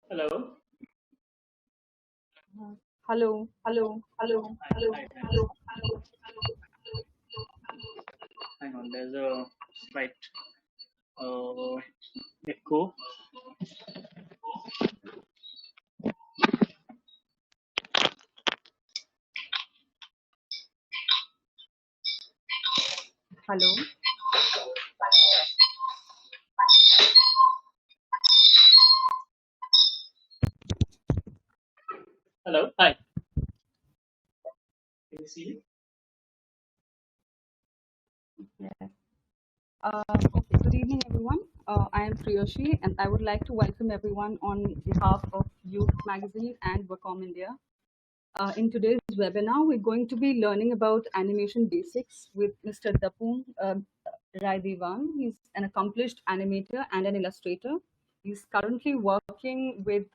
Hello. Hello. Hang on, there's a slight echo. Hello. Hello. Hi. Can you see me? Yeah. Okay. Good evening, everyone. I am Priyoshi, and I would like to welcome everyone on behalf of Youth Magazine and Wacom India. In today's webinar, we're going to be learning about animation basics with Mr. Dapoon Webinar. He's an accomplished animator and an illustrator. He's currently working with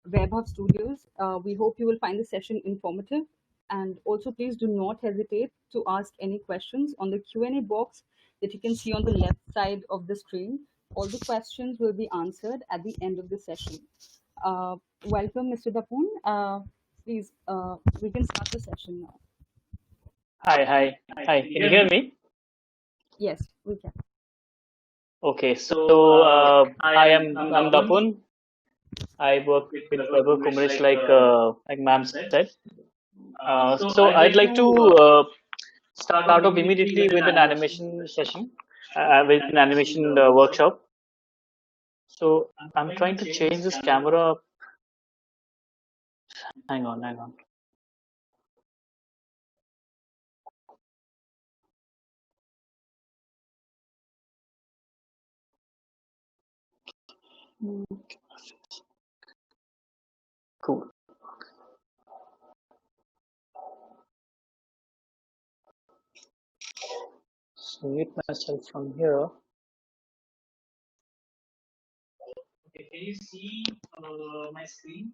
Webhub Studios. We hope you will find the session informative. And also, please do not hesitate to ask any questions on the Q&A box that you can see on the left side of the screen. All the questions will be answered at the end of the session. Welcome, Mr. Dapoon. Please, we can start the session now. Hi. Can you hear me? Yes, we can. Okay. I'm Dapoon. I work with Weber Kumarish, like ma'am said. So I'd like to start off immediately with an animation session, with an animation workshop. So I'm trying to change this camera. Hang on. Cool. So mute myself from here. Okay, can you see my screen?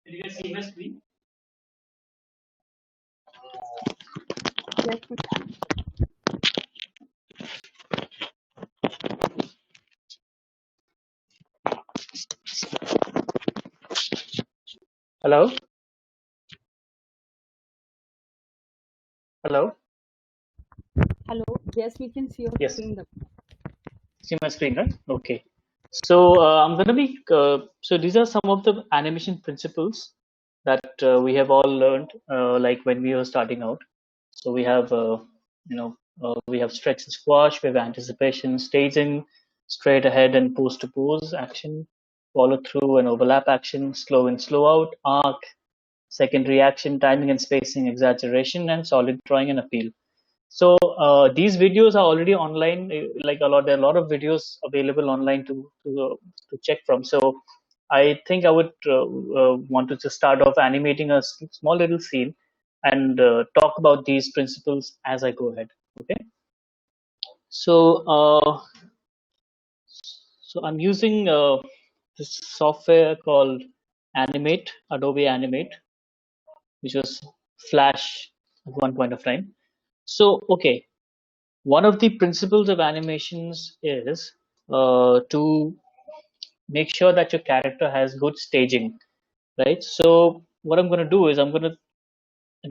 Can you guys see my screen? Yes, we can. Hello? Hello? Hello. Yes, we can see your Yes. screen. See my screen, right? Okay. So I'm going to be, so these are some of the animation principles that we have all learned, like when we were starting out. So we have, we have stretch and squash, we have anticipation, staging, straight ahead and pose to pose action, follow through and overlap action, slow in, slow out, arc, secondary action, timing and spacing, exaggeration, and solid drawing and appeal. So these videos are already online. Like there are a lot of videos available online to check from. So I think I would want to just start off animating a small little scene and talk about these principles as I go ahead. Okay. So, so I'm using this software called Animate, Adobe Animate, which was Flash at one point of time. So, okay, one of the principles of animations is to make sure that your character has good staging, right? So, what I'm going to do is I'm going to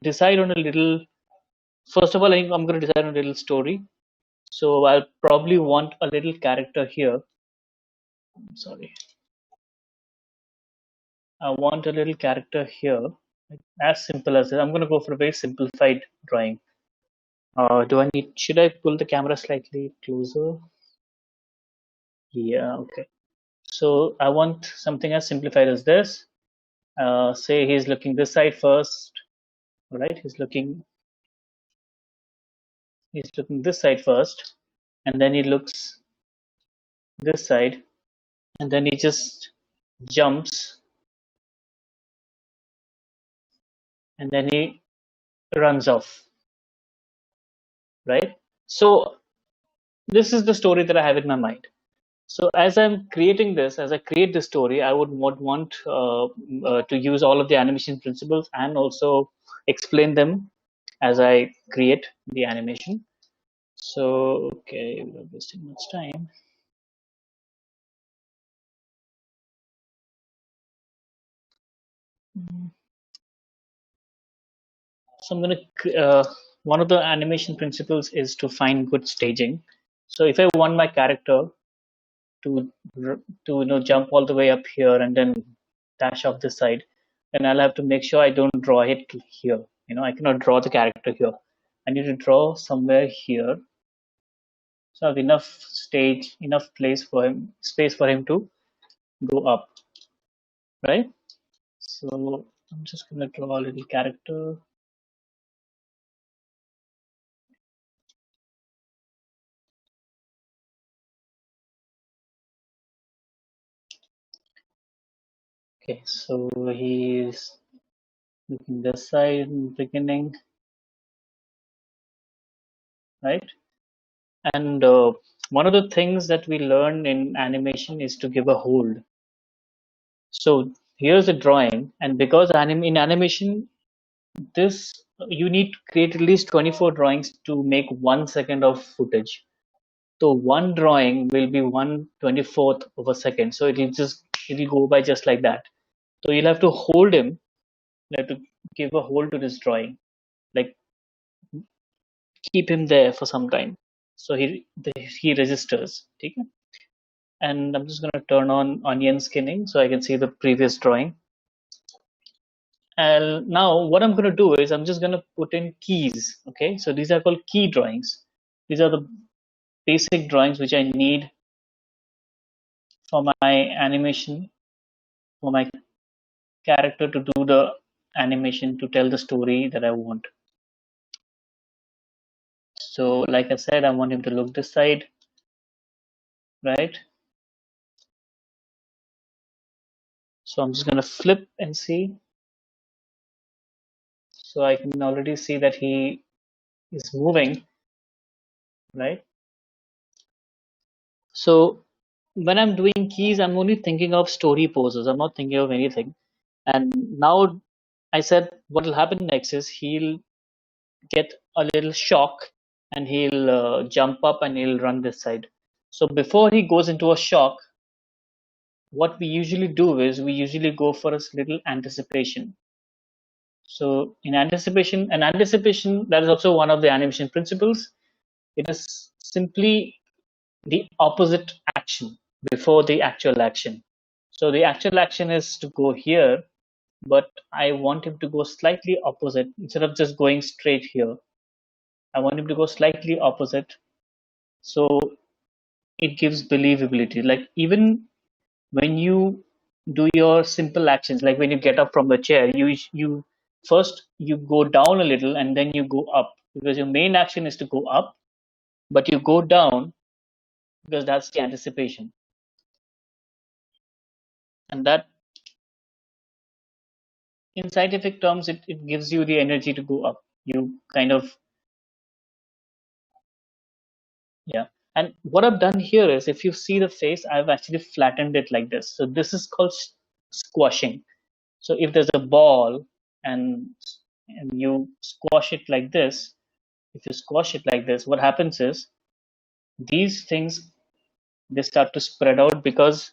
decide on a little. First of all, I think I'm going to decide on a little story. So, I'll probably want a little character here. Sorry, I want a little character here. As simple as this. I'm going to go for a very simplified drawing. Do I need? Should I pull the camera slightly closer? Yeah. Okay. So I want something as simplified as this. Say he's looking this side first. All right. He's looking. He's looking this side first, and then he looks this side, and then he just jumps, and then he runs off. Right. So this is the story that I have in my mind. So as I'm creating this, as I create this story, I would want to use all of the animation principles and also explain them as I create the animation. So, okay, without wasting much time. So I'm going to, one of the animation principles is to find good staging. So if I want my character to jump all the way up here and then dash off this side, then I'll have to make sure I don't draw it here. I cannot draw the character here. I need to draw somewhere here. So I have enough stage, enough space for him to go up, right? So I'm just gonna draw a little character. Okay, so he's looking this side in the beginning, right? And one of the things that we learn in animation is to give a hold. So here's a drawing, and because in animation, this you need to create at least 24 drawings to make 1 second of footage. So one drawing will be 1/24th of a second. So it'll go by just like that. So you'll have to hold him. You have to give a hold to this drawing, like keep him there for some time. So he registers. Okay? And I'm just going to turn on onion skinning so I can see the previous drawing. And now what I'm going to do is I'm just going to put in keys. Okay, so these are called key drawings. These are the basic drawings which I need for my animation, for my character to do the animation, to tell the story that I want. So like I said, I want him to look this side, right? So I'm just going to flip and see. So I can already see that he is moving, right? So when I'm doing keys, I'm only thinking of story poses. I'm not thinking of anything. And now I said what will happen next is he'll get a little shock and he'll jump up and he'll run this side. So before he goes into a shock, what we usually do is we usually go for a little anticipation. So in anticipation, and anticipation, that is also one of the animation principles. It is simply the opposite action before the actual action. So the actual action is to go here, but I want him to go slightly opposite. Instead of just going straight here, I want him to go slightly opposite. So it gives believability. Like even when you do your simple actions, like when you get up from the chair, you first you go down a little and then you go up, because your main action is to go up, but you go down because that's the anticipation. And that in scientific terms, it gives you the energy to go up. You kind of, yeah. And what I've done here is, if you see the face, I've actually flattened it like this. So this is called squashing. So if there's a ball and you squash it like this, if you squash it like this, what happens is these things, they start to spread out because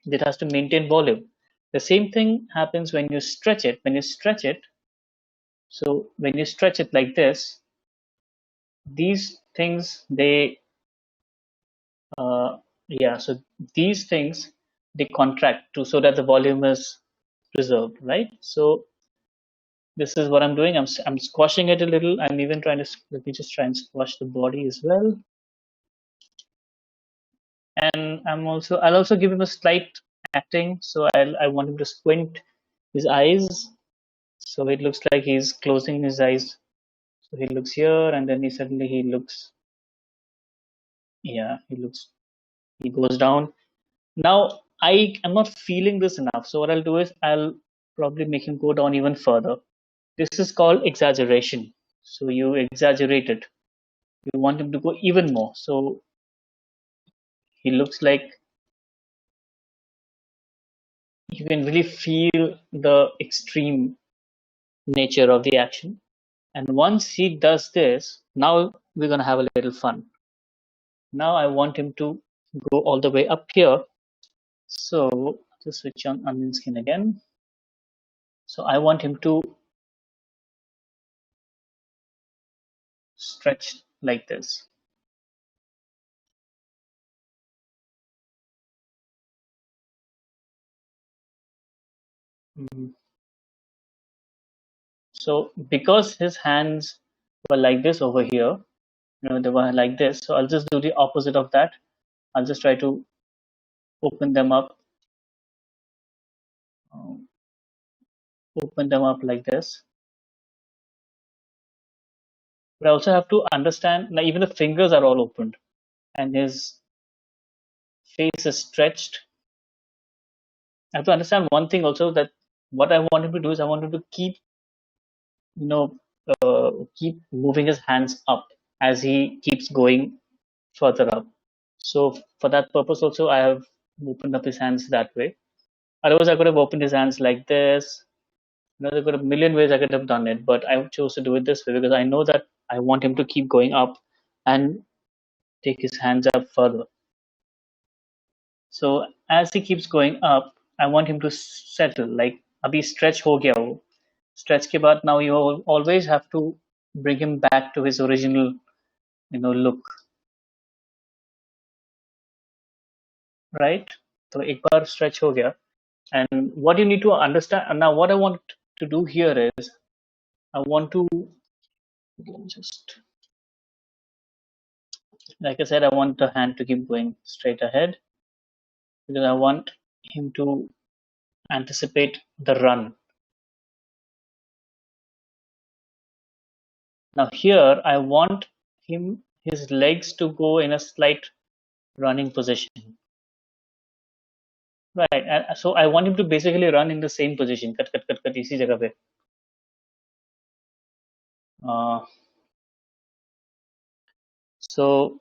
it has to maintain volume. The same thing happens when you stretch it. When you stretch it, so when you stretch it like this, these things they yeah, so these things they contract to so that the volume is preserved, right? So this is what I'm doing. I'm squashing it a little. I'm even trying to, let me just try and squash the body as well. And I'll also give him a slight acting. So I want him to squint his eyes. So it looks like he's closing his eyes. So he looks here, and then he looks, yeah, he goes down. Now I am not feeling this enough. So what I'll do is I'll probably make him go down even further. This is called exaggeration. So you exaggerate it. You want him to go even more. So he looks like you can really feel the extreme nature of the action. And once he does this, now we're going to have a little fun. Now I want him to go all the way up here. So just switch on onion skin again. So I want him to stretch like this. So because his hands were like this over here, they were like this. So I'll just do the opposite of that. I'll just try to open them up, uh, open them up like this. But I also have to understand, like even the fingers are all opened, and his face is stretched. I have to understand one thing also, that what I want him to do is I want him to keep, you know, keep moving his hands up as he keeps going further up. So for that purpose also, I have opened up his hands that way. Otherwise, I could have opened his hands like this. There could have a million ways I could have done it, but I chose to do it this way because I know that I want him to keep going up and take his hands up further. So as he keeps going up, I want him to settle. Like abhi stretch ho gaya wo. Stretch ke baad now you always have to bring him back to his original, look, right? So ek baar stretch ho gaya. And what you need to understand now, what I want to do here is I want to just, like I said, I want the hand to keep going straight ahead because I want him to anticipate the run. Now here I want his legs to go in a slight running position. Right. And so I want him to basically run in the same position. Cut, cut, cut, cut, इसी जगह पे. So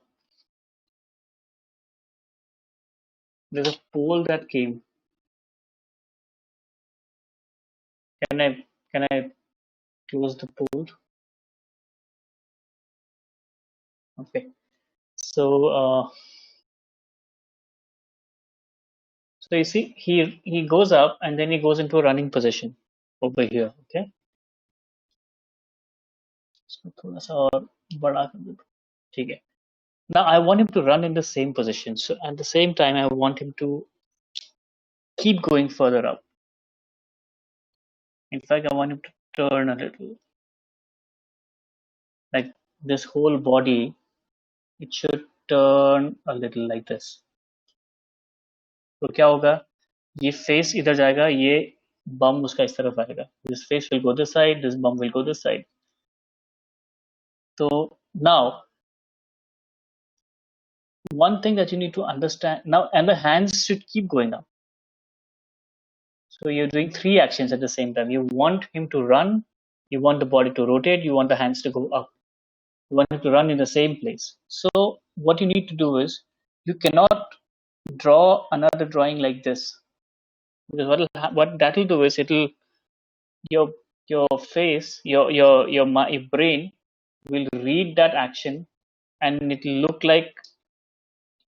there's a poll that came. Can I close the poll? Okay. So so you see he goes up and then he goes into a running position over here. Okay. So थोड़ा सा और बड़ा कर देता हूँ. ठीक है. Now I want him to run in the same position. So at the same time, I want him to keep going further up. In fact, I want him to turn a little. Like this whole body, it should turn a little like this. तो क्या होगा? ये face इधर जाएगा, ये bum उसका इस तरफ आएगा. This face will go this side, this bum will go this side. So now, one thing that you need to understand now, and the hands should keep going up. So you're doing three actions at the same time. You want him to run, you want the body to rotate, you want the hands to go up. You want him to run in the same place. So what you need to do is you cannot draw another drawing like this, because what that will do is it'll your your face your brain will read that action, and it'll look like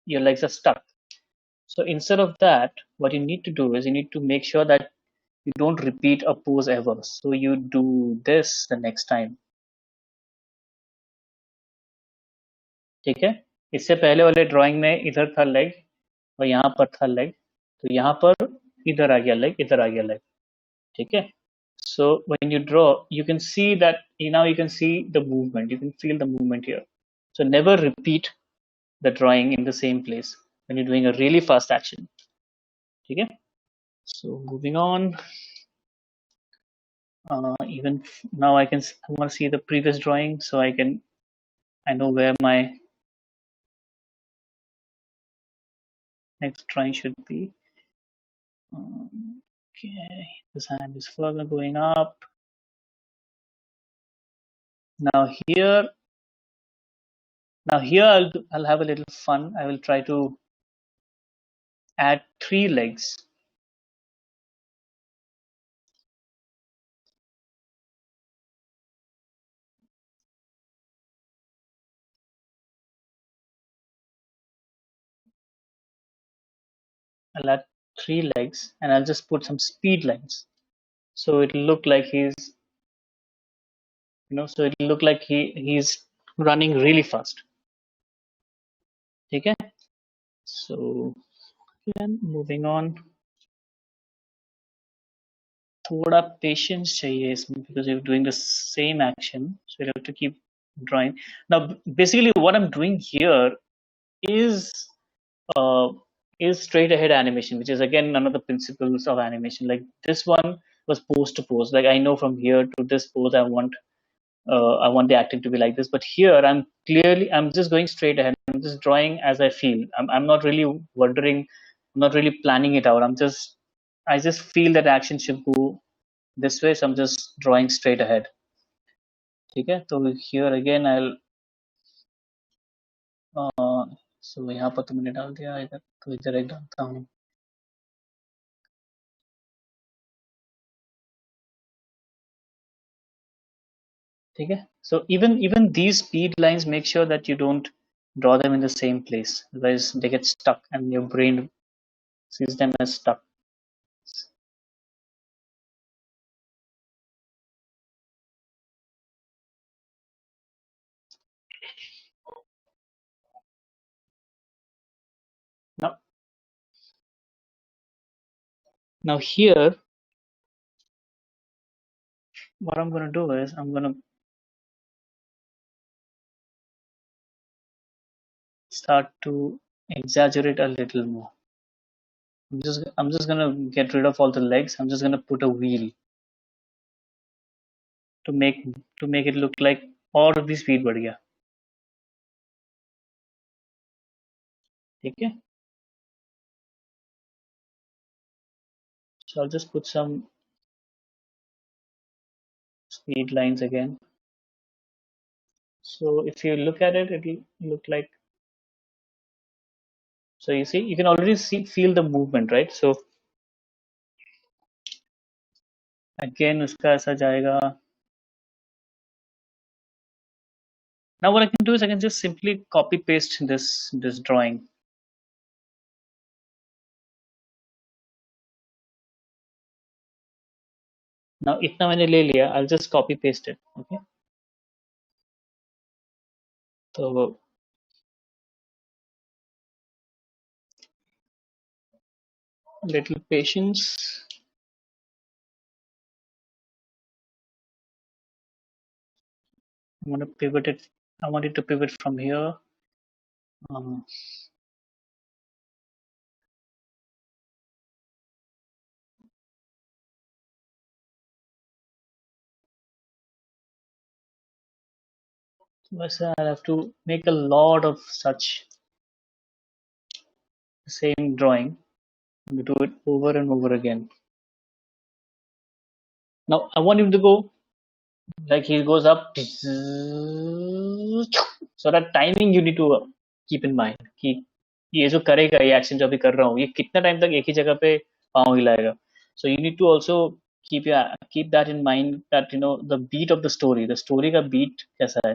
your legs are stuck. So instead of that, what you need to do is you need to make sure that you don't repeat a pose ever. So you do this the next time. ठीक है? इससे पहले वाले drawing में इधर था leg और यहाँ पर था लेग, तो यहाँ पर इधर आ गया लेग, इधर आ गया लेग. ठीक है? So when you draw, you can see that now you can see the movement. You can feel the movement here. So never repeat the drawing in the same place when you're doing a really fast action. Okay? So moving on. Even now I want to see the previous drawing, so I know where my next drawing should be. Okay, this hand is further going up. Now here I'll have a little fun. I will try to add 3 legs. I'll add 3 legs, and I'll just put some speed lines. So it'll look like he's running really fast. Okay? So again, moving on. थोड़ा patience चाहिए इसमें, because you're doing the same action, so you have to keep drawing. Now basically what I'm doing here is uh, straight ahead animation, which is again one of the principles of animation. Like this one was pose to pose. Like I know from here to this pose I want the acting to be like this, but here I'm just going straight ahead. I'm just drawing as I feel. I'm not really wondering, I'm not really planning it out. I just feel that action should go this way, so I'm just drawing straight ahead. Okay, so here again I'll so यहाँ पर तो मैंने डाल दिया, इधर तो इधर एक डालता हूँ. ठीक है? So even these speed lines, make sure that you don't draw them in the same place, otherwise they get stuck and your brain sees them as stuck. Now here, what I'm going to do is I'm going to start to exaggerate a little more. I'm just going to get rid of all the legs. I'm just going to put a wheel to make it look like और भी speed बढ़ गया. ठीक है? So I'll just put some speed lines again. So if you look at it, it'll look like, so you see, you can already feel the movement, right? So again उसका ऐसा जाएगा. Now what I can do is I can just simply copy paste this drawing. Now इतना मैंने ले लिया, I'll just copy paste it. Okay, so little patience. I want to pivot it. I want it to pivot from here. Um, so I'll have to make a lot of such same drawing. We do it over and over again. Now I want him to go like he goes up. So that timing you need to keep in mind कि ये जो करेगा ये action जो अभी कर रहा हूँ ये कितना टाइम तक एक ही जगह पे पाँव हिलाएगा. So you need to also keep that in mind that the beat of the story का beat कैसा है.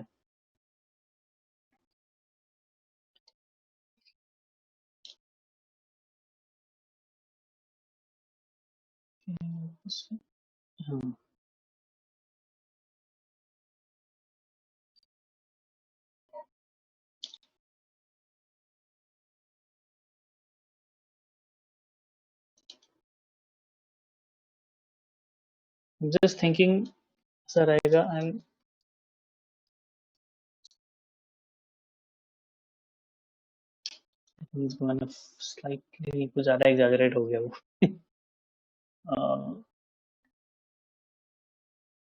Hmm. Just thinking ऐसा रहेगा and he's gonna slightly कुछ ज़्यादा exaggerate हो गया वो. uh,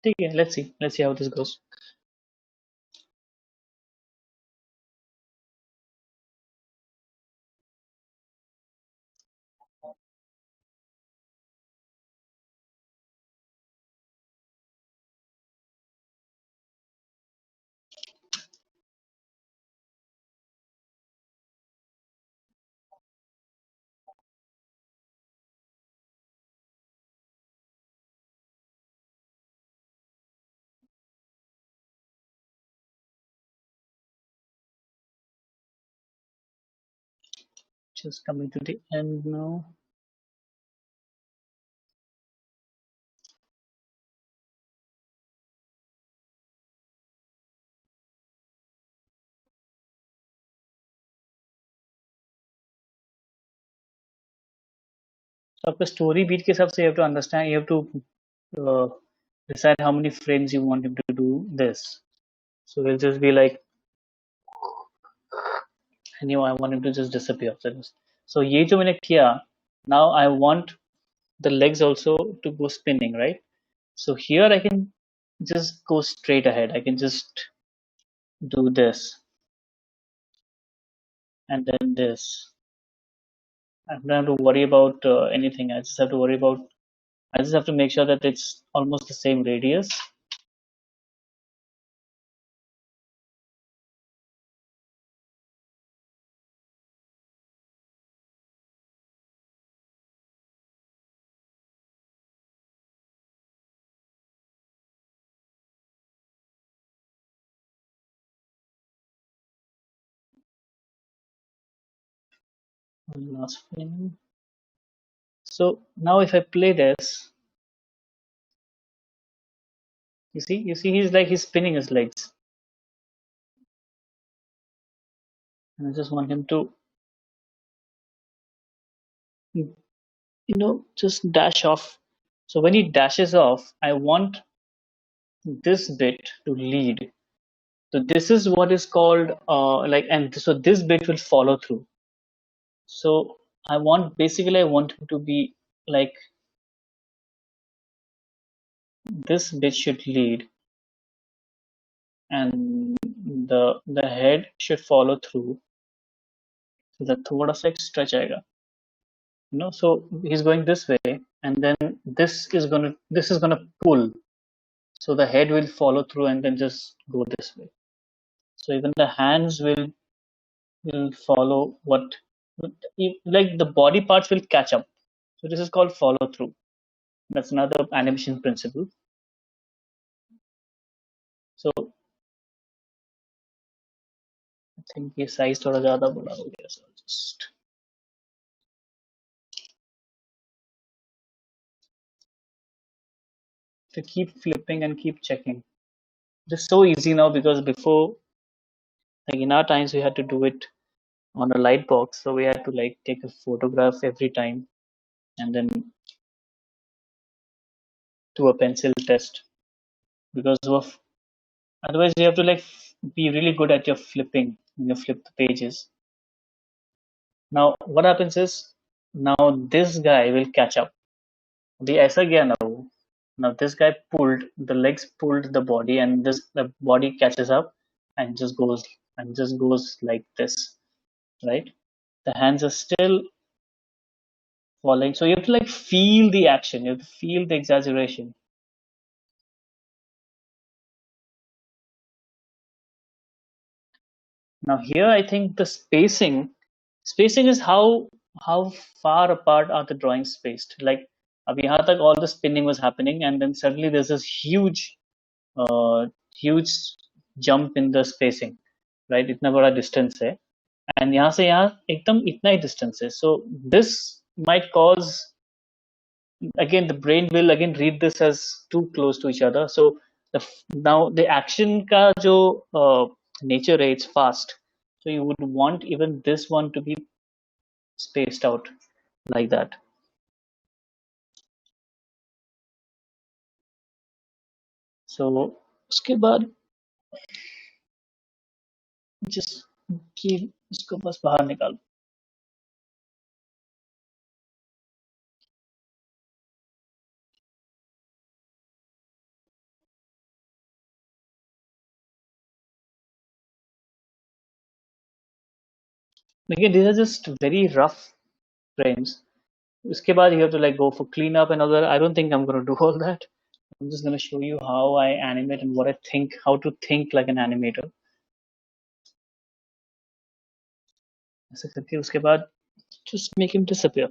ठीक है, let's see how this goes. Just coming to the end now. So आपका story beat के हिसाब से you have to understand, you have to decide how many frames you want him to do this. So he'll just be like, and I want him to just disappear. So ये जो मैंने किया, now I want the legs also to go spinning, right? So here I can just go straight ahead. I can just do this and then this. I don't have to worry about anything. I just have to worry about. I just have to make sure that it's almost the same radius. One last frame. So now if I play this, you see, he's spinning his legs, and I just want him to, just dash off. So when he dashes off, I want this bit to lead. So this is what is called and so this bit will follow through. So basically I want him to be like this bit should lead, and the head should follow through. So that थोड़ा सा एक stretch आएगा. So he's going this way, and then this is gonna pull. So the head will follow through and then just go this way. So even the hands will follow what, like the body parts will catch up. So this is called follow through. That's another animation principle. So I think ये size थोड़ा ज़्यादा बड़ा हो गया. So I'll just to keep flipping and keep checking. It's so easy now because before, like in our times, we had to do it on a light box, so we had to like take a photograph every time and then do a pencil test because of otherwise you have to like be really good at your flipping when you flip the pages. Now what happens is now this guy will catch up. The ऐसा गया ना वो. Now this guy pulled the body, and the body catches up and just goes like this, right? The hands are still falling, so you have to like feel the action, you have to feel the exaggeration. Now here I think the spacing is how far apart are the drawings spaced. Like अब यहाँ तक all the spinning was happening, and then suddenly there's this uh, huge jump in the spacing, right? इतना बड़ा distance है, and यहाँ से यहाँ एकदम इतना ही distance है. So this might cause, again, the brain will again read this as too close to each other. So now the action ka jo nature है, it's fast, so you would want even this one to be spaced out like that. So उसके बाद just कि इसको बस बाहर निकाल. Again, these are just very rough frames. उसके बाद you have to like go for cleanup and all that. I don't think I'm going to do all that. I'm just going to show you how I animate and what I think, how to think like an animator. ऐसे करके उसके बाद just make him disappear.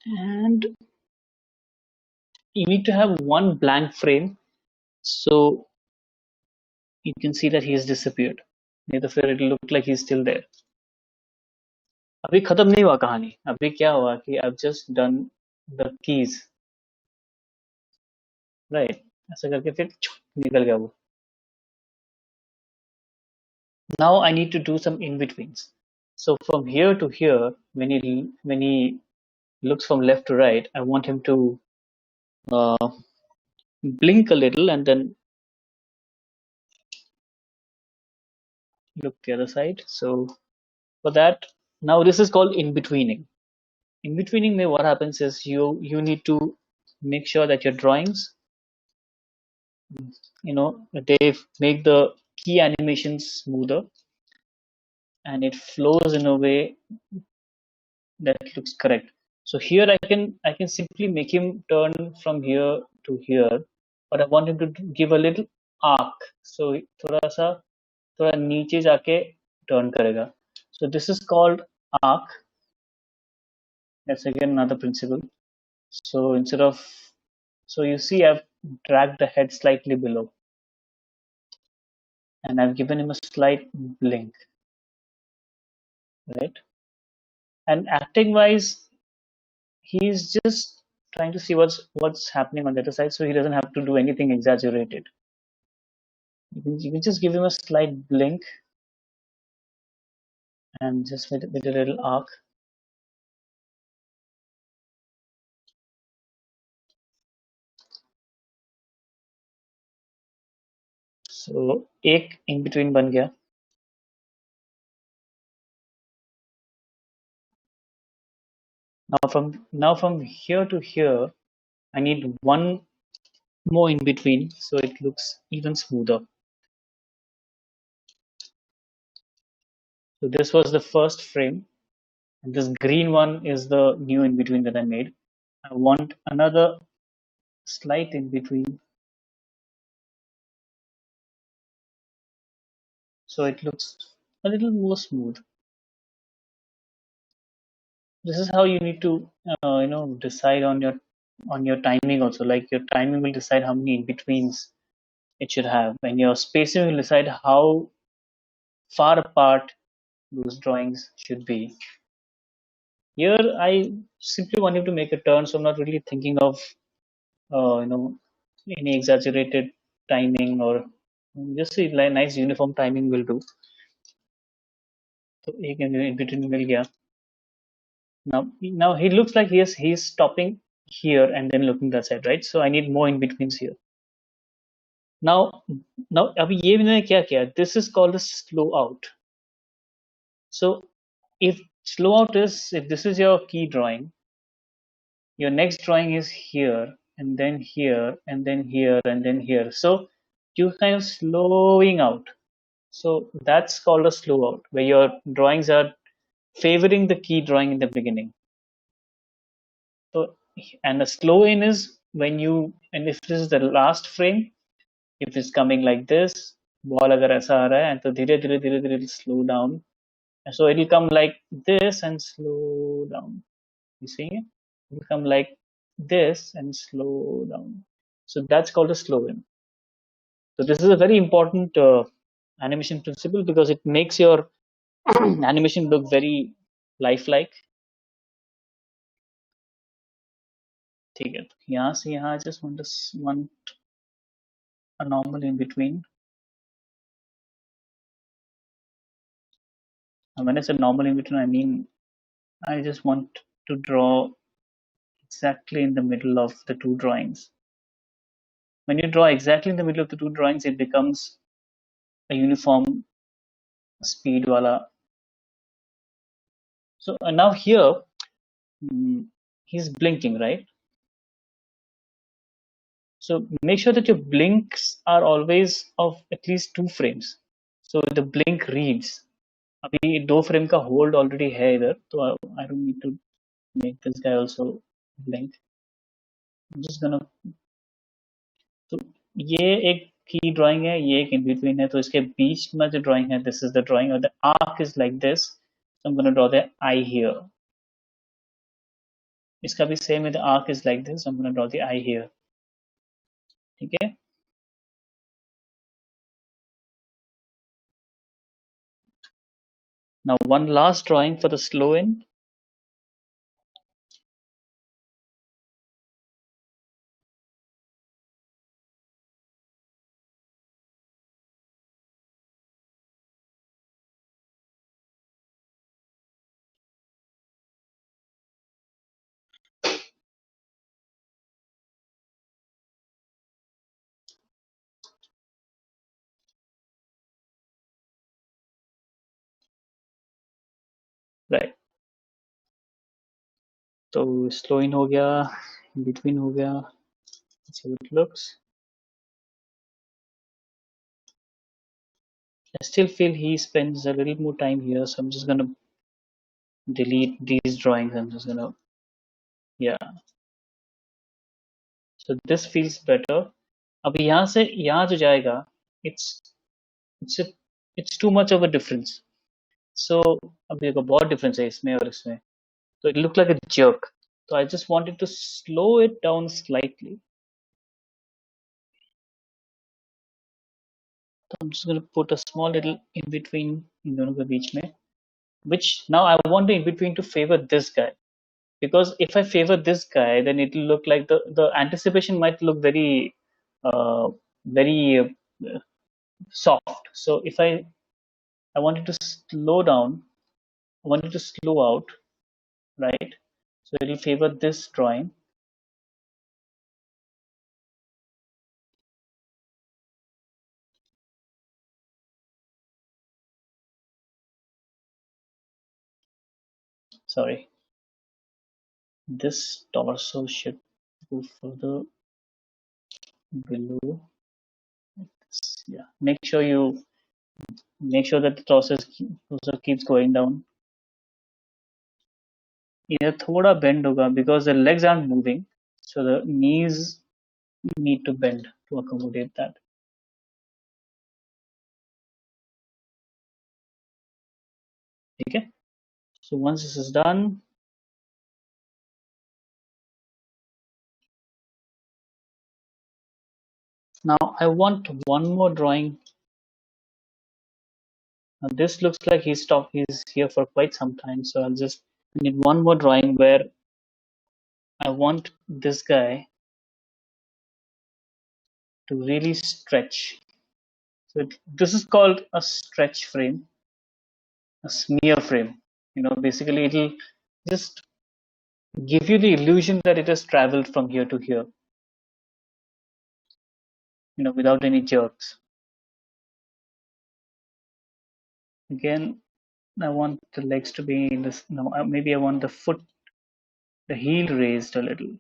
And you need to have one blank frame so you can see that he has disappeared. नहीं तो फिर it'll look like he's still there. अभी खत्म नहीं हुआ कहानी. अभी क्या हुआ कि I've just done the keys, right? ऐसा करके फिर निकल गया वो. Now I need to do some in betweens. So from here to here, when he looks from left to right, I want him to uh, blink a little and then look the other side. So for that, now this is called in betweening. In betweening, what happens is you need to make sure that your drawings, they make the key animations smoother and it flows in a way that looks correct. So here I can simply make him turn from here to here, but I want him to give a little arc. So थोड़ा नीचे जाके turn करेगा. So this is called arc. That's again another principle. So you see I've dragged the head slightly below and I've given him a slight blink, right? And acting wise, he's just trying to see what's happening on the other side, so he doesn't have to do anything exaggerated. You can just give him a slight blink and just with a little arc. So एक in between बन गया. Now from here to here, I need one more in between so it looks even smoother. So this was the first frame, and this green one is the new in between that I made. I want another slight in between so it looks a little more smooth. This is how you need to decide on your timing also. Like your timing will decide how many in betweens it should have, and your spacing will decide how far apart those drawings should be. Here I simply want him to make a turn, so I'm not really thinking of any exaggerated timing, or just a nice uniform timing will do. So एक in between मिल गया. Now he looks like he's stopping here and then looking that side, right? So I need more in betweens here. Now अभी ये मैंने क्या किया? This is called a slow out. So if slow out is, if this is your key drawing, your next drawing is here and then here and then here and then here. So you're kind of slowing out. So that's called a slow out, where your drawings are favoring the key drawing in the beginning. So, and a slow in is and if this is the last frame, if it's coming like this, ball अगर ऐसा आ रहा है तो धीरे धीरे धीरे धीरे it'll slow down. So it'll come like this and slow down. You see it? It'll come like this and slow down. So that's called a slow in. So this is a very important animation principle because it makes your animation look very lifelike. ठीक है, तो यहाँ से यहाँ I just want a normal in between. And when I say normal in between, I mean I just want to draw exactly in the middle of the two drawings. When you draw exactly in the middle of the two drawings, it becomes a uniform speed wala. So now here, he's blinking, right? So make sure that your blinks are always of at least 2 frames. So the blink reads. अभी 2 frame का hold already है इधर, तो I don't need to make this guy also blink. I'm just gonna, तो ये एक की drawing है, ये एक इन बिटवीन है, तो इसके बीच में जो ड्राइंग है, दिस इज द ड्राइंग और the arc is like this. So I am gonna draw the I hear. इसका भी सेम है, the arc is like this. So I am gonna draw the I hear. ठीक है. Now one last drawing for the slow in. Right. तो slow इन हो गया, in between हो गया. Let's see how it looks. I still feel he spends a little more time here, so I'm just gonna delete these drawings. I'm just gonna, yeah. So this feels better. अब यहाँ से यहाँ जो जाएगा, it's it's a, it's too much of a difference. So अब देखो बहुत difference है इसमें और इसमें. So it looked like a jerk. So I just wanted to slow it down slightly. So I'm just going to put a small little in between इन दोनों के बीच में, which now I want the in between to favor this guy, because if I favor this guy, then it will look like the anticipation might look very very soft. So if I wanted to slow down, I wanted to slow out, right? So it will favor this drawing. Sorry, this torso should go further below. Yeah, make sure that the torso keeps going down. ये थोड़ा bend होगा because the legs aren't moving, so the knees need to bend to accommodate that. Okay, so once this is done, now I want one more drawing. Now this looks like he's here for quite some time, so I'll just need one more drawing where I want this guy to really stretch. So this is called a stretch frame, a smear frame. Basically it'll just give you the illusion that it has traveled from here to here, without any jerks. Again, I want the legs to be in this. No, maybe I want the heel raised a little.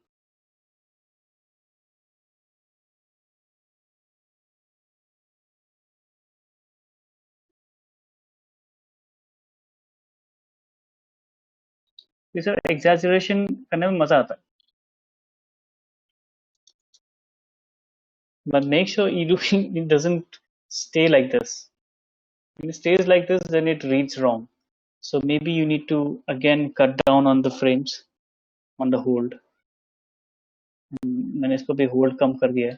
This exaggeration करने में मजा आता है. but make sure it doesn't stay like this. If it stays like this, then it reads wrong. So maybe you need to again cut down on the frames on the hold. मैंने इसको भी hold कम कर दिया है.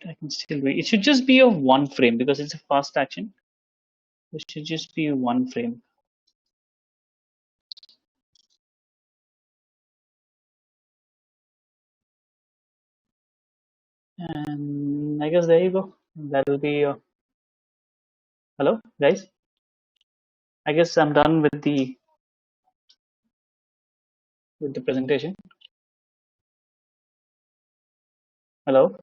I can still read. It should just be a one frame because it's a fast action. It should just be one frame. And I guess there you go. That will be. Hello, guys. I guess I'm done with the presentation. Hello.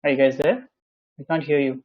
Are you guys there? I can't hear you.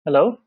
Hello.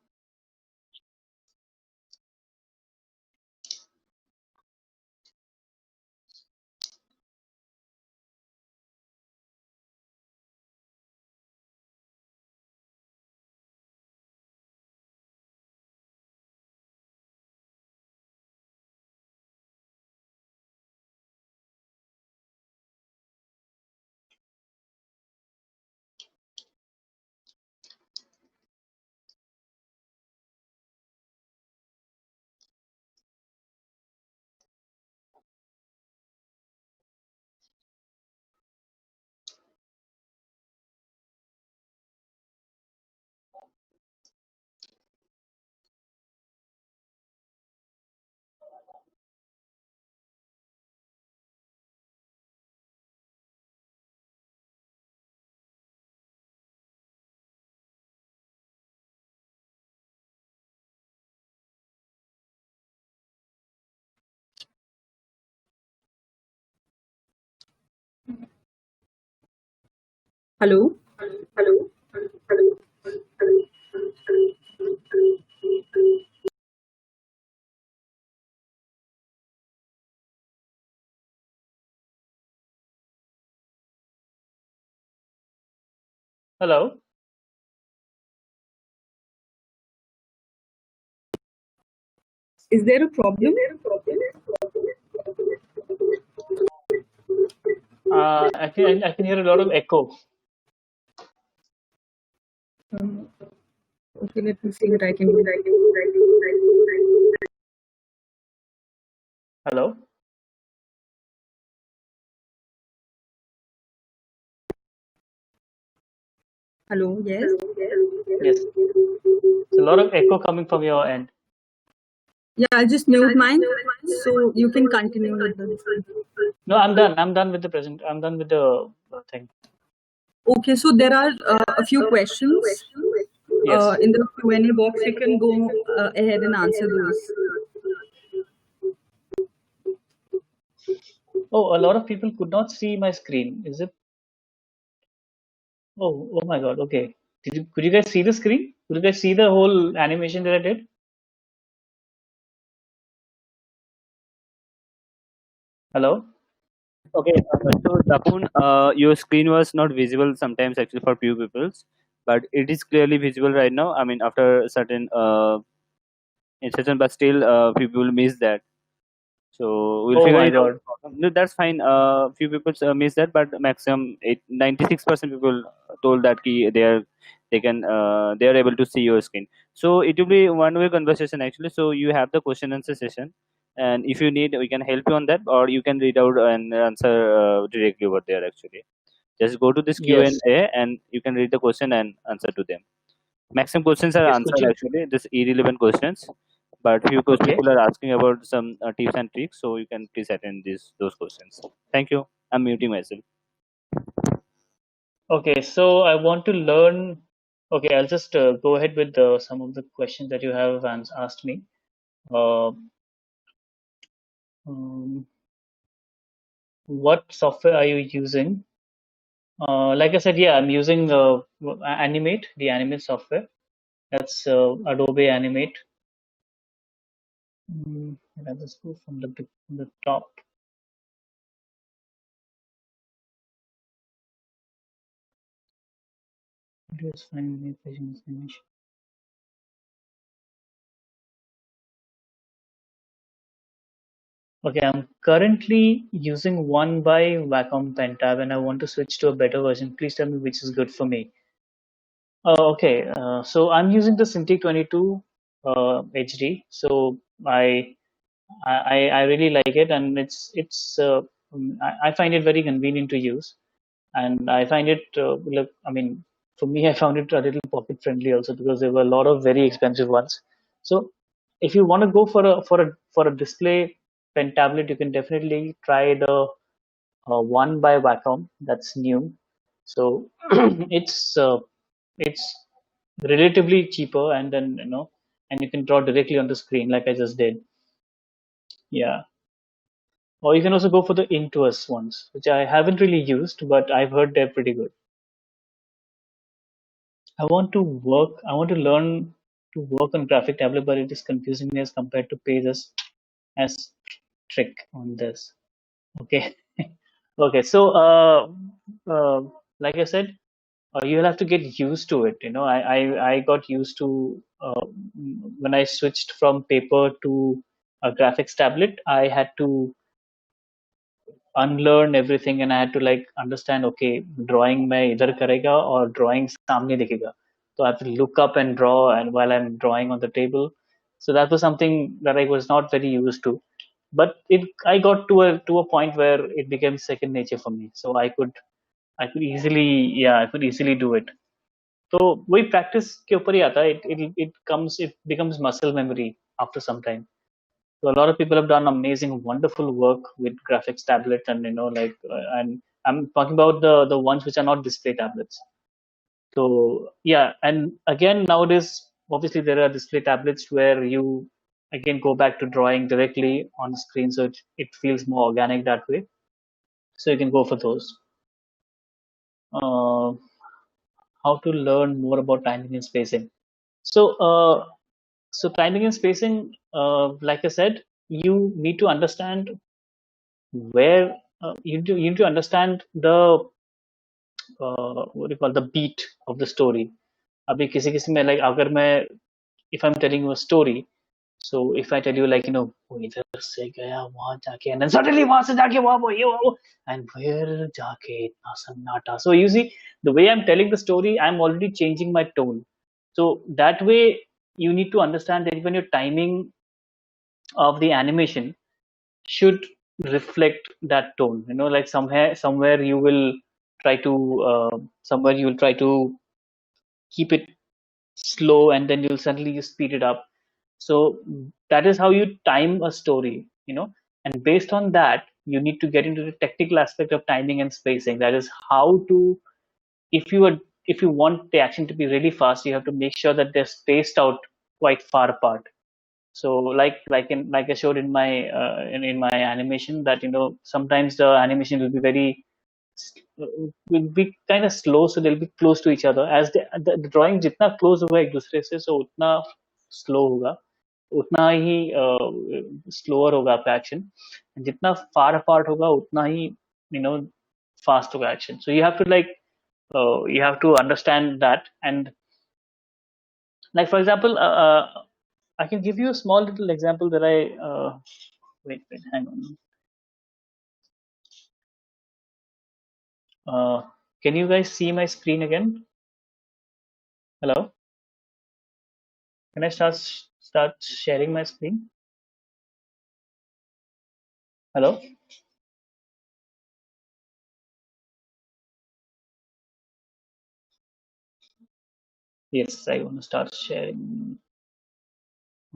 Hello. Hello. Is there a problem? I can hear a lot of echo. Okay, let me see what I can do. Hello. Hello. Yes. Yes. There's a lot of echo coming from your end. Yeah, I'll just mute mine so you can continue with the discussion. No, I'm done. I'm done with the present. I'm done with the thing. Okay, so there are a few questions Yes. in the Q&A box. You can go ahead and answer those. Oh, a lot of people could not see my screen. Is it? Oh my God. Okay. Could you guys see the screen? Could you guys see the whole animation that I did? Hello. Okay, so Dapoon, your screen was not visible sometimes actually for few people, but it is clearly visible right now. I mean, after certain insertion, but still people miss that. So we'll Oh figure my it out. God. No, that's fine. Few people miss that, but maximum 96% people told that they are able to see your screen. So it will be one way conversation actually. So you have the question answer session, and if you need, we can help you on that, or you can read out and answer directly over there. Actually, just go to this Q and Yes. A, and you can read the question and answer to them. Maximum questions are Okay. So could answered you? actually. This irrelevant questions, but few Okay. people are asking about some tips and tricks, so you can please attend those questions. Thank you. I'm muting myself. Okay. So I want to learn. Okay. I'll just go ahead with some of the questions that you have asked me. Uh, um, what software are you using? Like I said, yeah, I'm using Animate, the Animate software. That's Adobe Animate. I'll just go from from the top. Videos, find any pages, image. Okay, I'm currently using one by Wacom Pentab, and I want to switch to a better version. Please tell me which is good for me. Okay, so I'm using the Cintiq 22 HD. So I really like it, and I find it very convenient to use, and I find it look. I mean, for me, I found it a little pocket friendly also because there were a lot of very expensive ones. So if you want to go for a display pen tablet, you can definitely try the one by Wacom. That's new. So it's relatively cheaper, and then and you can draw directly on the screen like I just did. Yeah. Or you can also go for the Intuos ones, which I haven't really used, but I've heard they're pretty good. I want to learn to work on graphic tablet, but it is confusing me as compared to pages as trick on this. Okay. Okay. So, uh, like I said, you'll have to get used to it. I got used to when I switched from paper to a graphics tablet, I had to unlearn everything, and I had to like understand, okay, drawing मैं इधर करेगा और drawing सामने दिखेगा. So I have to look up and draw, and while I'm drawing on the table. So that was something that I was not very used to. But I got to a point where it became second nature for me. So I could easily, yeah, I could easily do it. तो वही practice के ऊपर ही आता है. It becomes muscle memory after some time. So a lot of people have done amazing, wonderful work with graphics tablets, and and I'm talking about the ones which are not display tablets. So yeah, and again nowadays, obviously there are display tablets where you again go back to drawing directly on the screen, so it feels more organic that way. So you can go for those. Uh, how to learn more about timing and spacing? So timing and spacing, like I said, you need to understand where you need to understand the what do you call the beat of the story. अभी किसी किसी में like अगर मैं if I'm telling you a story, so if I tell you like वो इधर से गया वहां जाके and then suddenly वहां से जाके वहां वो ये वो and फिर जाके इतना सन्नाटा. So you see, the way I'm telling the story, I'm already changing my tone. So that way you need to understand that even your timing of the animation should reflect that tone. Like somewhere you will try to somewhere you will try to keep it slow, and then you'll suddenly you speed it up. So that is how you time a story. And based on that, you need to get into the technical aspect of timing and spacing. That is how to, if you are if you want the action to be really fast, you have to make sure that they're spaced out quite far apart. So like I showed in my in my animation, that sometimes the animation will be very will be kind of slow, so they'll be close to each other. As the drawing जितना close होगा एक दूसरे से, so उतना slow होगा, उतना ही slower होगा आपका action. जितना far apart होगा उतना ही you know fast होगा action. So you have to you have to understand that. And like for example, I can give you a small little example that I Wait, hang on. Can you guys see my screen again? Hello? Can I start sharing my screen? Hello? Yes, I want to start sharing.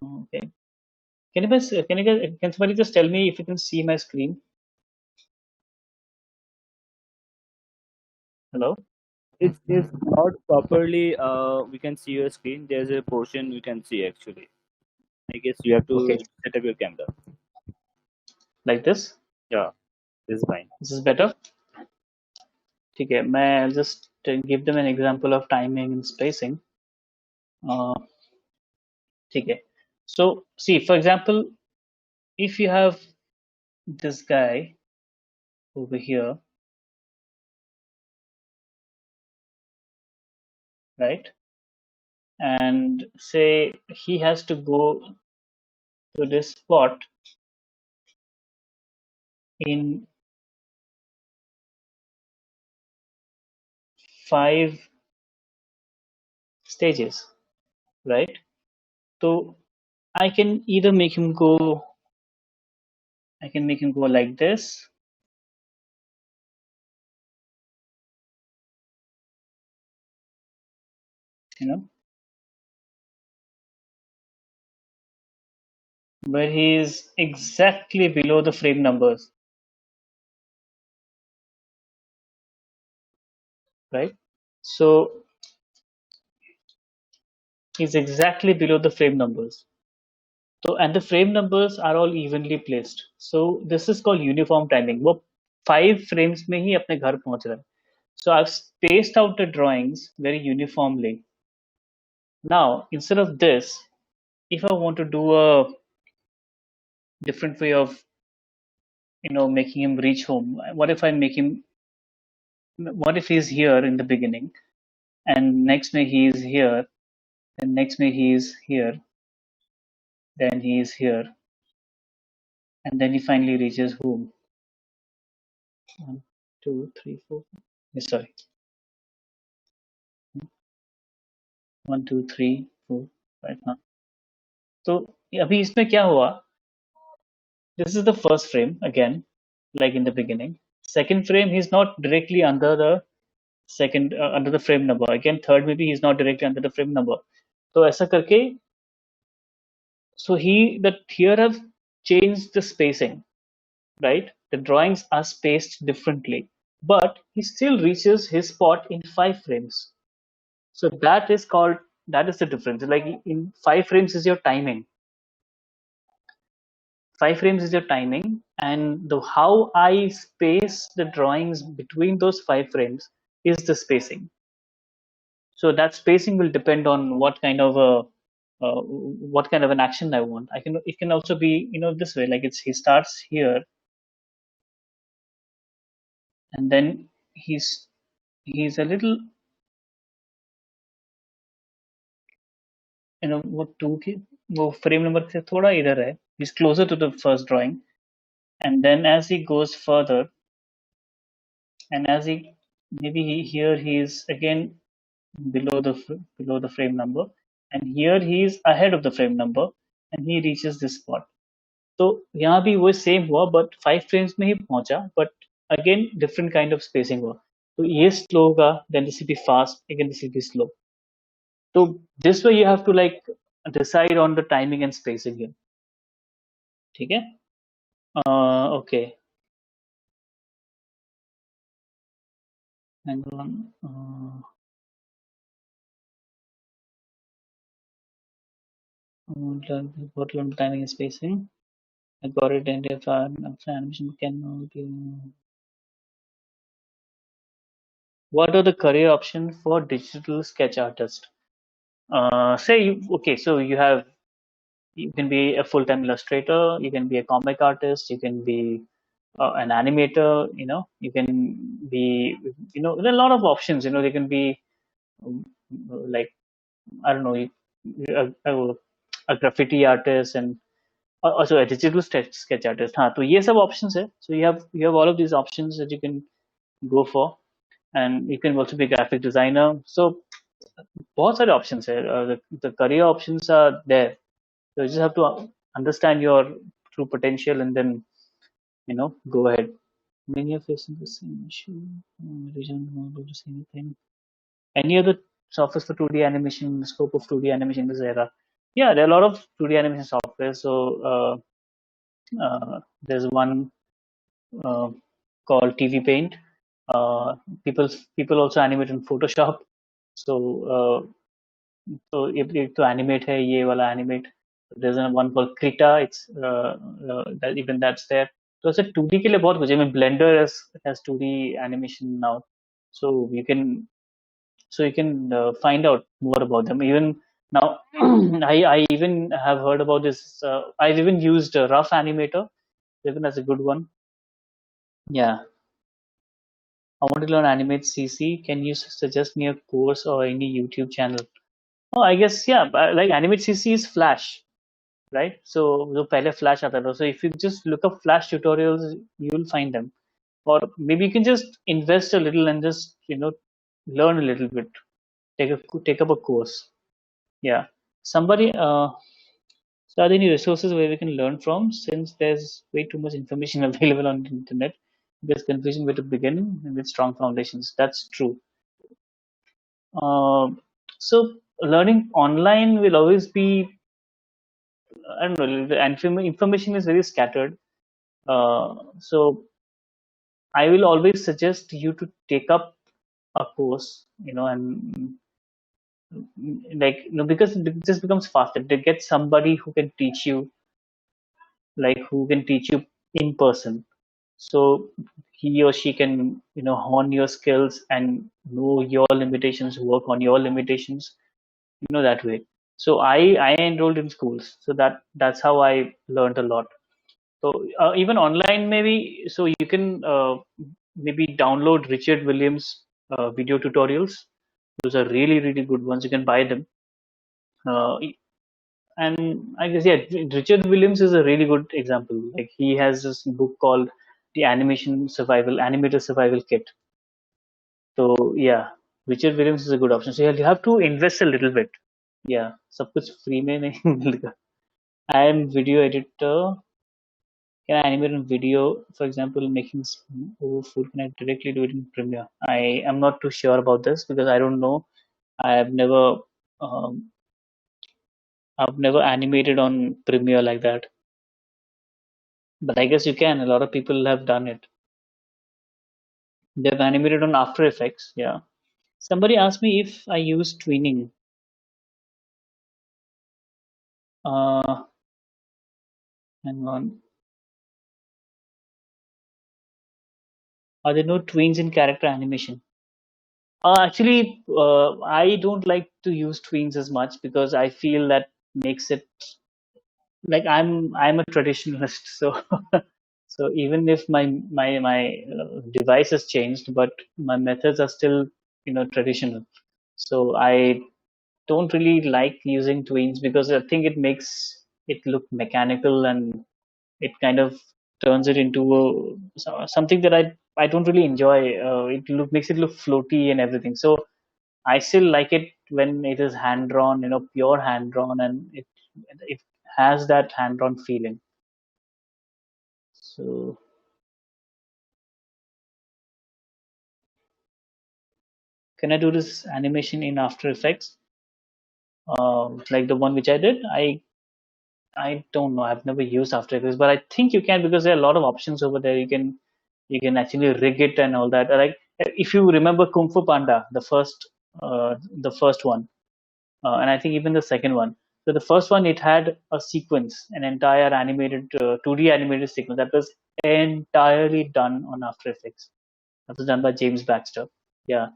Okay. Can somebody just tell me if you can see my screen? Hello? It's not properly. We can see your screen. There's a portion we can see actually. I guess you have to Okay. set up your camera. Like this? Yeah, this is fine. This is better? Okay. May I just give them an example of timing and spacing? Uh, okay. So see, for example, if you have this guy over here, right? And say he has to go to this spot in 5 stages, right? So I can either make him go, I can make him go like this, you know, where he is exactly below the frame numbers, right? So he's exactly below the frame numbers. So and the frame numbers are all evenly placed. So this is called uniform timing. वो 5 frames में ही अपने घर पहुंच रहा है. So I've spaced out the drawings very uniformly. Now instead of this, if I want to do a different way of making him reach home, what if I make him? What if he's here in the beginning, and next May he is here, and next May he is here, then he is here, and then he finally reaches home. 1, 2, 3, 4. Sorry, 1, 2, 3, 4, 5. हाँ. तो अभी इसमें क्या हुआ? This is the first frame again, like in the beginning. Second frame, he's not directly under the second under the frame number. Again, third maybe he's not directly under the frame number. तो ऐसा करके, so here have changed the spacing, right? The drawings are spaced differently, but he still reaches his spot in 5 frames. So that is the difference. Like in 5 frames is your timing. 5 frames is your timing, and the how I space the drawings between those 5 frames is the spacing. So that spacing will depend on what kind of an action I want. It can also be this way, like he starts here, and then he's a little वो 2 की वो frame number से थोड़ा इधर है. He's closer to the first drawing, and then as he goes further, and as he is again below the frame number, and here he is ahead of the frame number, and he reaches this spot. तो यहाँ भी वो same हुआ, but 5 frames में ही पहुंचा, but again different kind of spacing हुआ. तो ये slow होगा, then this will be fast, again this will be slow. So this way you have to like decide on the timing and spacing here. ठीक है? Okay. Hang on. What learn timing and spacing? I got it. And if animation cannot. What are the career options for digital sketch artist? So you can be a full-time illustrator, you can be a comic artist, you can be an animator, you can be, there are a lot of options, they can be like, I don't know, a graffiti artist, and Also a digital sketch artist. हाँ, तो ये सब options है. So you have all of these options that you can go for, and you can also be a graphic designer. So बहुत सारे options है. The career options are there. So you just have to understand your true potential and then go ahead. Many are facing the same issue. Region not able to see anything. Any other software for 2D animation? Scope of 2D animation in this era? Yeah, there are a lot of 2D animation software. So there's one uh, called TV Paint. Uh, people people also animate in Photoshop. So if to animate है ये वाला animate. There's one called Krita. It's that even that's there. So it's a 2D के लिए बहुत कुछ है. I mean Blender has 2D animation now. So you can find out more about them. Even now, I even have heard about this. I've even used Rough Animator. Even that's a good one. Yeah, I want to learn Animate CC. Can you suggest me a course or any YouTube channel? Oh, I guess yeah. Like Animate CC is Flash, right? So जो पहले Flash आता था. So if you just look up Flash tutorials, you will find them. Or maybe you can just invest a little and just learn a little bit. Take up a course. Yeah. Somebody. So are there any resources where we can learn from? Since there's way too much information available on the internet, there's confusion where to begin with strong foundations. That's true. Um, so learning online will always be, I don't know, the information is very scattered. So I will always suggest you to take up a course, and like, because it just becomes faster to get somebody who can teach you, like who can teach you in person. So he or she can, hone your skills and know your limitations, work on your limitations, that way. So I enrolled in schools, so that's how I learned a lot. So even online, maybe, so you can maybe download Richard Williams video tutorials. Those are really really good ones. You can buy them. Uh, and I guess, yeah, Richard Williams is a really good example. Like he has this book called the Animator Survival Kit. So yeah, Richard Williams is a good option. So you have to invest a little bit. Yeah, सब कुछ free में नहीं मिलेगा. I am video editor. Can I animate a video, for example, making over food? Can I directly do it in Premiere? I am not too sure about this because I don't know. I have never, um, I've never animated on Premiere like that. But I guess you can. A lot of people have done it. They've animated on After Effects. Yeah. Somebody asked me if I use tweening. Uh, Hang on. Are there no tweens in character animation? Actually, I don't like to use tweens as much because I feel that makes it like I'm a traditionalist. So so even if my device has changed, but my methods are still traditional. So I don't really like using tweens because I think it makes it look mechanical, and it kind of turns it into something that I don't really enjoy. Makes it look floaty and everything. So I still like it when it is hand drawn, pure hand drawn, and it has that hand drawn feeling. So can I do this animation in After Effects, like the one which I did? I don't know. I've never used After Effects, but I think you can because there are a lot of options over there. You can actually rig it and all that. Like if you remember Kung Fu Panda, the first one, and I think even the second one. So the first one, it had a sequence, an entire animated 2D animated sequence that was entirely done on After Effects. That was done by James Baxter. Yeah.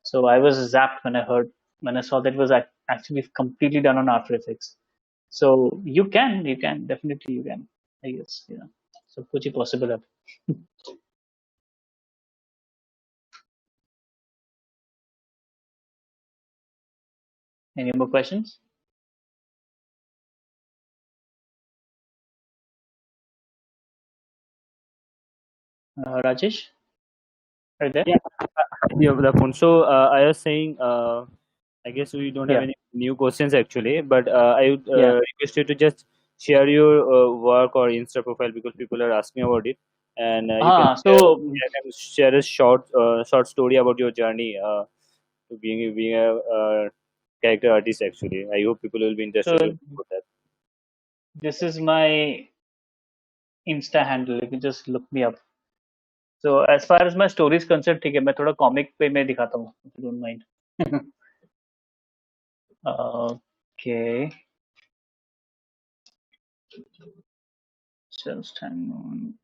So I was zapped when I saw that it was actually completely done on After Effects. So you can definitely you can. I guess yeah. So कुछ ही possible है. Any more questions? Rajesh, are you there? Yeah, yeah, the phone. So I was saying, I guess we don't have Yeah, any new questions actually, but I would yeah. request you to just share your work or Insta profile because people are asking about it, and you can share a short story about your journey to being a character artist. Actually, I hope people will be So interested about that. this is my Insta handle. You can just look me up. So as far as my story is concerned, ठीक है मैं थोड़ा comic पे मैं दिखाता हूँ if you don't mind. Okay, just hang on.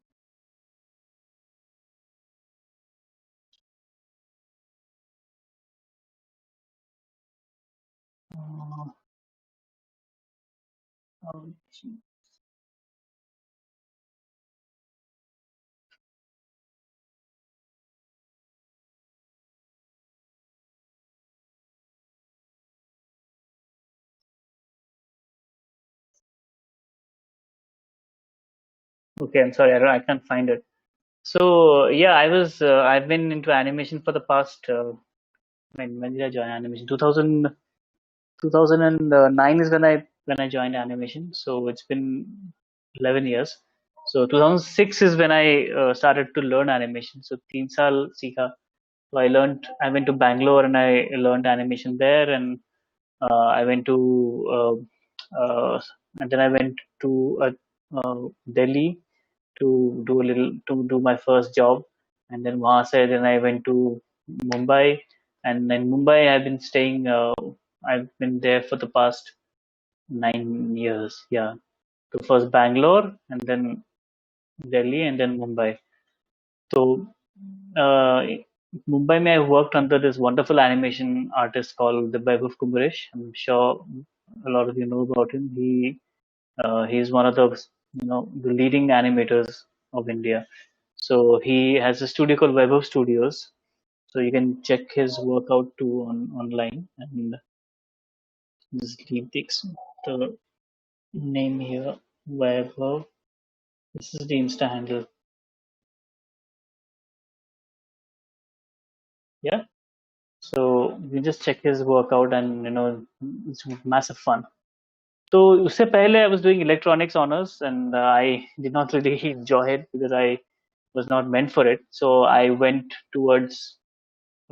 Uh, okay, I'm sorry, I can't find it. So yeah, I've been into animation for the past when did I join animation? 2009 is when I joined animation. So it's been 11 years. So 2006 is when I started to learn animation. So 3 साल सीखा. So I went to Bangalore and I learned animation there, and I went to and then I went to Delhi to do my first job, and then वहाँ से then I went to Mumbai, and in Mumbai I've been staying. I've been there for the past 9 years. Yeah, so first Bangalore, and then Delhi, and then Mumbai. So uh, Mumbai, I worked under this wonderful animation artist called the Vaibhav Kumresh. I'm sure a lot of you know about him. He's one of the the leading animators of India. So he has a studio called Vaibhav Studios. So you can check his work out too online, and just leave the name here, Vaibhav. This is the Insta handle. Yeah. So you just check his work out, and it's massive fun. So उससे पहले I was doing electronics honors, and I did not really enjoy it because I was not meant for it. So I went towards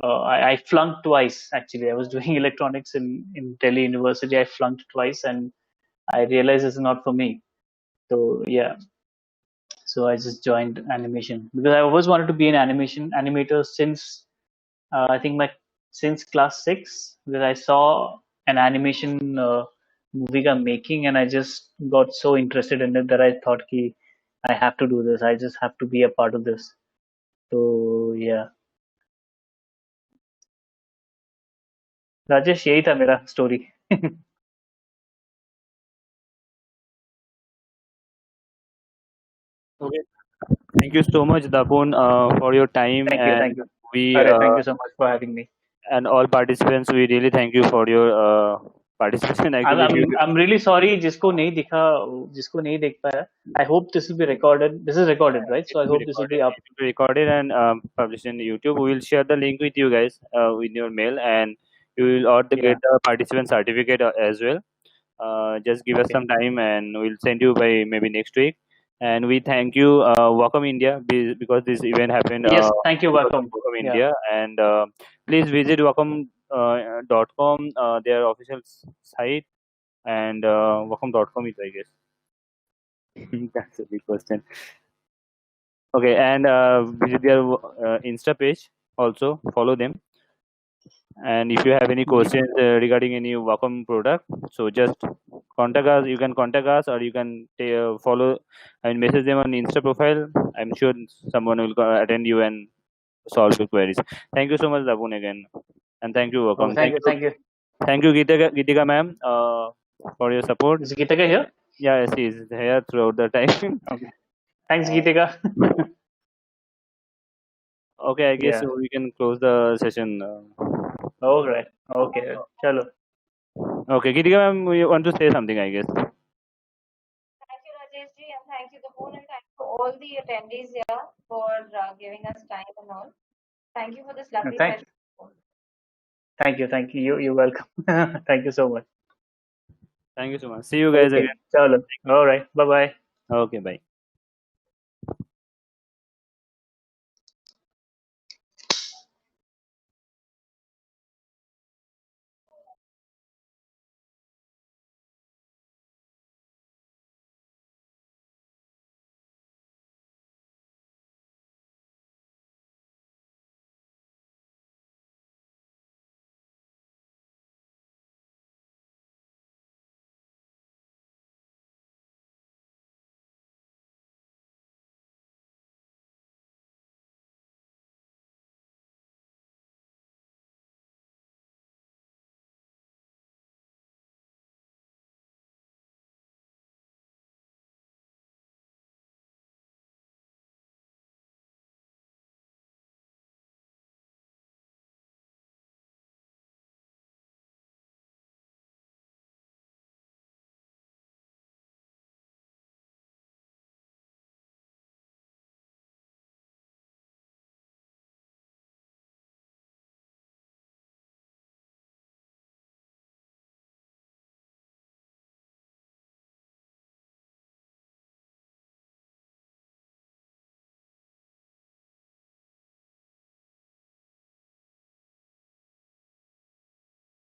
I flunked twice actually. I was doing electronics in Delhi University. I flunked twice, and I realized it's not for me. So yeah, so I just joined animation because I always wanted to be an animation animator since I think my since class six, because I saw an animation movie making, and I just got so interested in it that I thought ki I have to do this. I just have to be a part of this. So yeah, Rajesh यही था मेरा story. Okay. Thank you so much, Dapoon, for your time, Thank you, and thank you. we Alright, thank you so much for having me. and all participants. We really thank you for your participation. I'm Actually, I'm I'm really sorry जिसको नहीं दिखा जिसको नहीं देख पाया. I hope this will be recorded. This is recorded, right? it So I will be hope this will recorded. be up. It will be recorded and published in YouTube. We will share the link with you guys in your mail, and you will also Yeah. get the participant certificate as well. Just give us Okay. some time, and we'll send you by maybe next week. And we thank you, Wacom India, because this event happened Yes. Thank you. because of Welcome. Wacom Yeah. India. And please visit Wacom.com, their official site, and Wacom.com is, I guess. That's a big question. Okay, and visit their Insta page also. Follow them. And if you have any Mhm. questions regarding any Wacom product, so just contact us. You can contact us, or you can follow and message them on Insta profile. I'm sure someone will attend you and solve your queries. Thank you so much, Dabun, again, and thank you, Okay. Wacom. Thank you. Thank you. Thank you, Gitika ma'am, for your support. Is Geetika here? Yeah, she is here throughout the time. Okay. Thanks, Geetika. Okay, I guess Yeah. we can close the session. All right. Okay. Chalo. Okay, Gitika ma'am, you want to say something, I guess. all the attendees here for giving us time and all. Thank you for this lovely Thank session. you. Thank you. You're welcome. Thank you so much. Thank you so much. See you guys Okay. again. Chalo. All right. Bye bye. Okay, bye.